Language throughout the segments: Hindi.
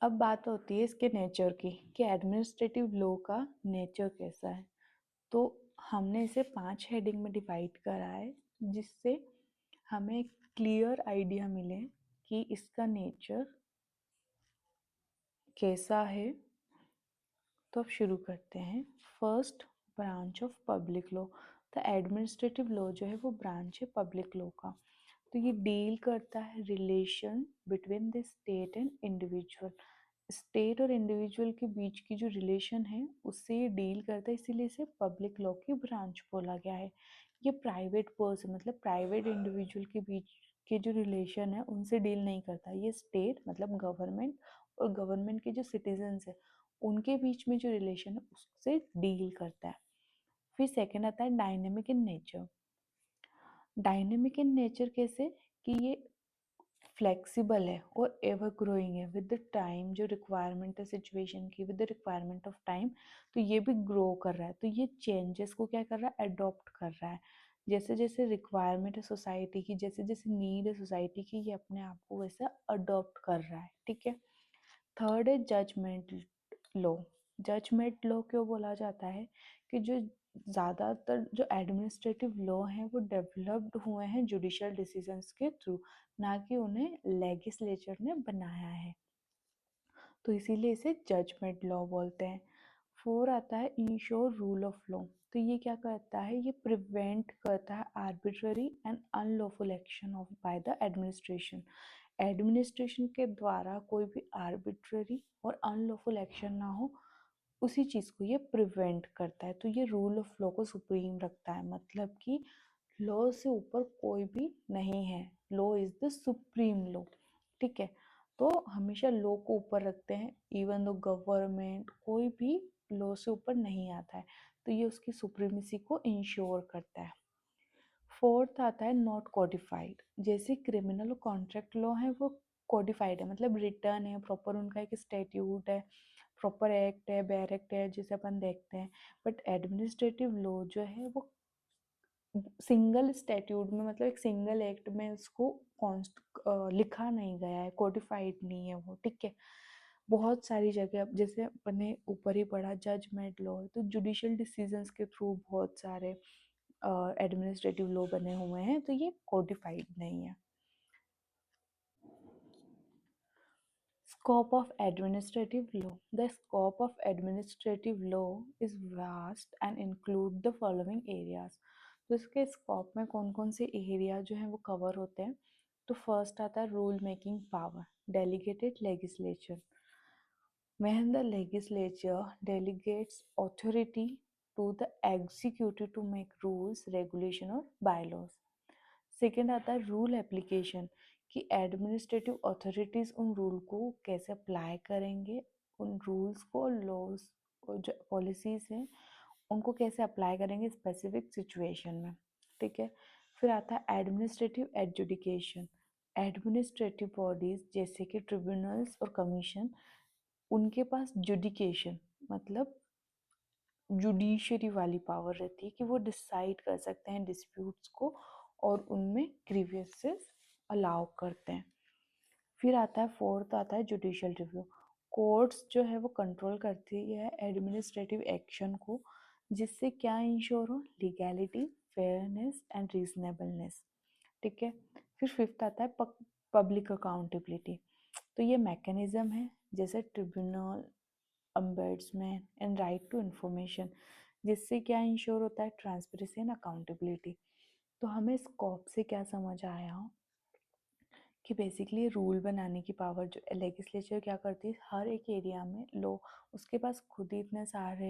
अब बात होती है इसके नेचर की कि एडमिनिस्ट्रेटिव लॉ का नेचर कैसा है। तो हमने इसे 5 हेडिंग में डिवाइड करा है जिससे हमें एक क्लियर आइडिया मिले कि इसका नेचर कैसा है। तो अब शुरू करते हैं। First, branch of public law. तो एडमिनिस्ट्रेटिव लॉ जो है वो ब्रांच है पब्लिक लॉ का। तो ये डील करता है relation between the state and individual. State और इंडिविजुअल के बीच की जो रिलेशन है उससे ये डील करता है, इसीलिए इसे पब्लिक लॉ की ब्रांच बोला गया है। ये प्राइवेट पर्सन मतलब प्राइवेट इंडिविजुअल के बीच के जो रिलेशन है उनसे डील नहीं करता। ये स्टेट मतलब गवर्नमेंट और गवर्नमेंट के जो सिटीजन्स है उनके बीच में जो रिलेशन है उससे डील करता है। फिर सेकेंड आता है dynamic in nature. Dynamic in nature कैसे कि ये फ्लेक्सिबल है और एवर ग्रोइंग है विद द टाइम। जो रिक्वायरमेंट है सिचुएशन की with the requirement of time, तो ये भी ग्रो कर रहा है। तो ये चेंजेस को क्या कर रहा है, अडॉप्ट कर रहा है। जैसे जैसे रिक्वायरमेंट है सोसाइटी की, जैसे जैसे नीड है सोसाइटी की, ये अपने आप को वैसा अडॉप्ट कर रहा है। ठीक है। थर्ड है जजमेंट लॉ। जजमेंट लॉ क्यों बोला जाता है कि जो ज़्यादातर जो एडमिनिस्ट्रेटिव लॉ हैं वो डेवलप्ड हुए हैं जुडिशियल डिसीजंस के थ्रू, ना कि उन्हें लेगिस्लेचर ने बनाया है। तो इसीलिए इसे जजमेंट लॉ बोलते हैं। फोर आता है इंश्योर रूल ऑफ लॉ। तो ये क्या करता है, ये प्रिवेंट करता है arbitrary and unlawful action of by the administration. Administration के द्वारा कोई भी आर्बिट्ररी और अनलॉफुल एक्शन ना हो, उसी चीज को ये प्रिवेंट करता है। तो ये रूल ऑफ लॉ को सुप्रीम रखता है, मतलब कि लॉ से ऊपर कोई भी नहीं है। Law is the supreme law. ठीक है। तो हमेशा लॉ को ऊपर रखते हैं, इवन दो गवर्नमेंट कोई भी लॉ से ऊपर नहीं आता है। तो ये उसकी सुप्रीमेसी को इंश्योर करता है। फोर्थ आता है नॉट कोडिफाइड। जैसे क्रिमिनल और कॉन्ट्रैक्ट लॉ है वो कोडिफाइड है, मतलब रिटर्न है, प्रॉपर उनका एक स्टैट्यूट है, प्रॉपर एक्ट है, बेयर एक्ट है जिसे अपन देखते हैं। बट एडमिनिस्ट्रेटिव लॉ जो है वो सिंगल स्टैट्यूट में, मतलब एक सिंगल एक्ट में उसको कॉन्स्ट लिखा नहीं गया है, कोडिफाइड नहीं है वो। ठीक है। बहुत सारी जगह, अब जैसे अपने ऊपर ही पढ़ा जजमेंट लॉ, तो जुडिशियल डिसीजंस के थ्रू बहुत सारे एडमिनिस्ट्रेटिव लॉ बने हुए हैं, तो ये कोडिफाइड नहीं है। Scope of administrative law. The scope of administrative law is vast and include the following areas. तो इसके स्कोप में कौन कौन से एरिया जो हैं वो कवर होते हैं। तो फर्स्ट आता है rule making power, delegated legislature. When the legislature delegates authority to the executive to make rules, regulation और bylaws. सेकेंड आता है रूल एप्लीकेशन, कि एडमिनिस्ट्रेटिव अथॉरिटीज उन रूल को कैसे अप्लाई करेंगे, उन रूल्स को, लॉज और जो पॉलिसीज हैं उनको कैसे अप्लाई करेंगे स्पेसिफिक सिचुएशन में। ठीक है। फिर आता है एडमिनिस्ट्रेटिव एडजुडिकेशन। एडमिनिस्ट्रेटिव बॉडीज जैसे कि ट्रिब्यूनल्स और कमीशन, उनके पास जुडिकेशन मतलब जुडिशरी वाली पावर रहती है कि वो डिसाइड कर सकते हैं डिस्प्यूट्स को और उनमें ग्रीवियंसेस अलाउ करते हैं। फिर आता है फोर्थ आता है जुडिशियल रिव्यू। कोर्ट्स जो है वो कंट्रोल करती है एडमिनिस्ट्रेटिव एक्शन को, जिससे क्या इंश्योर हो, लीगैलिटी, फेयरनेस एंड रीजनेबलनेस। ठीक है। फिर फिफ्थ आता है पब्लिक अकाउंटेबिलिटी। तो ये मैकेनिज्म है जैसे tribunal, ombudsman and right to information, जिससे क्या इंश्योर होता है, ट्रांसपेरेंसी एंड अकाउंटेबिलिटी। तो हमें स्कोप से क्या समझ आया हो कि बेसिकली रूल बनाने की पावर जो लेजिस्लेचर क्या करती है, हर एक एरिया में लो उसके पास खुद ही इतने सारे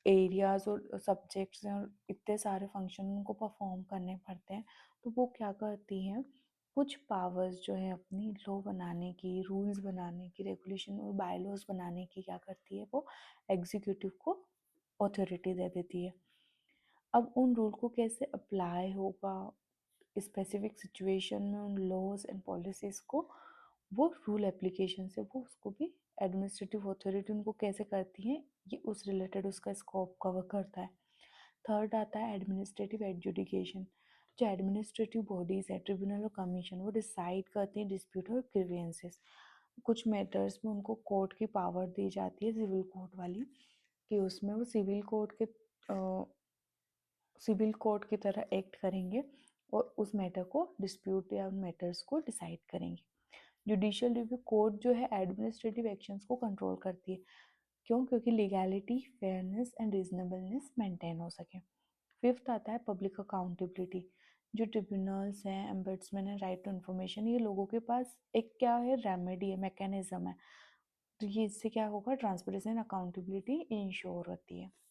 एरियाज और सब्जेक्ट्स हैं और इतने सारे फंक्शन उनको परफॉर्म करने पड़ते हैं। तो वो क्या करती हैं, कुछ पावर्स जो है अपनी लॉ बनाने की, रूल्स बनाने की, रेगुलेशन और बायलॉज बनाने की क्या करती है, वो एग्जीक्यूटिव को अथॉरिटी दे देती है। अब उन रूल को कैसे अप्लाई होगा स्पेसिफिक सिचुएशन में, उन लॉज एंड पॉलिसीज को, वो रूल एप्लीकेशन से वो उसको भी एडमिनिस्ट्रेटिव अथॉरिटी उनको कैसे करती है, ये उस रिलेटेड उसका स्कोप कवर करता है। थर्ड आता है एडमिनिस्ट्रेटिव एडजुडिकेशन। जो एडमिनिस्ट्रेटिव बॉडीज है, ट्रिब्यूनल और कमीशन, वो डिसाइड करते हैं डिस्प्यूट और ग्रीवियंसेस। कुछ मैटर्स में उनको कोर्ट की पावर दी जाती है, सिविल कोर्ट वाली, कि उसमें वो सिविल कोर्ट की तरह एक्ट करेंगे और उस मैटर को डिस्प्यूट या उन मैटर्स को डिसाइड करेंगे। जुडिशियल रिव्यू कोर्ट जो है एडमिनिस्ट्रेटिव एक्शंस को कंट्रोल करती है। क्यों? क्योंकि legality, fairness and reasonableness maintain हो सके। फिफ्थ आता है पब्लिक अकाउंटेबिलिटी। जो ट्रिब्यूनल्स हैं, एम्बेड्समैन है, राइट टू इन्फॉर्मेशन, ये लोगों के पास एक क्या है, रेमेडी है, मैकेनिज्म है। तो ये इससे क्या होगा, ट्रांसपेरेंसी एंड अकाउंटेबिलिटी इंश्योर होती है।